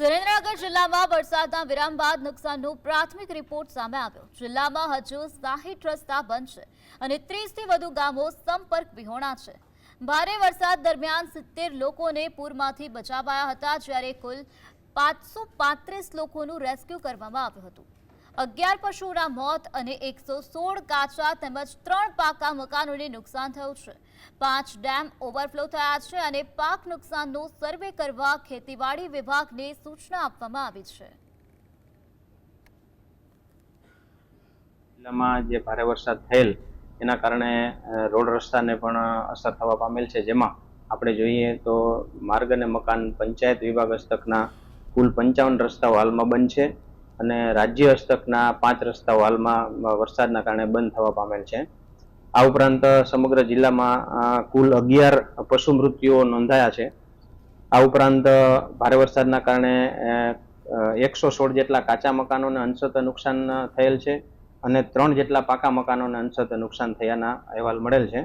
સુરેન્દ્રનગર જિલ્લામાં વરસાદના વિરામ બાદ નુકસાનનો પ્રાથમિક રિપોર્ટ સામે આવ્યો। જિલ્લામાં હજુ 60 રસ્તા બંધ છે અને 30 થી વધુ ગામો સંપર્ક વિહોણા છે। ભારે વરસાદ દરમિયાન 70 લોકોને પૂરમાંથી બચાવાયા હતા, જ્યારે કુલ 535 લોકોનું રેસ્ક્યુ કરવામાં આવ્યું હતું। 11 પશુઓના મોત અને 116 કાચા તેમજ 3 પાકા મકાનોને નુકસાન થયું છે। 5 ડેમ ઓવરફ્લો થયા છે અને પાક નુકસાનનો સર્વે કરવા ખેતીવાડી વિભાગને સૂચના આપવામાં આવી છે। જિલ્લામાં જે ભારે વરસાદ થયેલ એના કારણે રોડ રસ્તાને પણ અસર થવા પામેલ છે, જેમાં આપણે જોઈએ તો માર્ગ અને મકાન પંચાયત વિભાગ હસ્તકના કુલ 55 રસ્તાઓ હાલમાં બંધ છે અને રાજ્ય હસ્તકના 5 રસ્તાઓ હાલમાં વરસાદના કારણે બંધ થવા પામેલ છે। આ ઉપરાંત સમગ્ર જિલ્લામાં કુલ 11 પશુ મૃત્યુઓ નોંધાયા છે। આ ઉપરાંત ભારે વરસાદના કારણે 116 જેટલા કાચા મકાનોને અંશતઃ નુકસાન થયેલ છે અને 3 જેટલા પાકા મકાનોને અંશતઃ નુકસાન થયાના અહેવાલ મળેલ છે।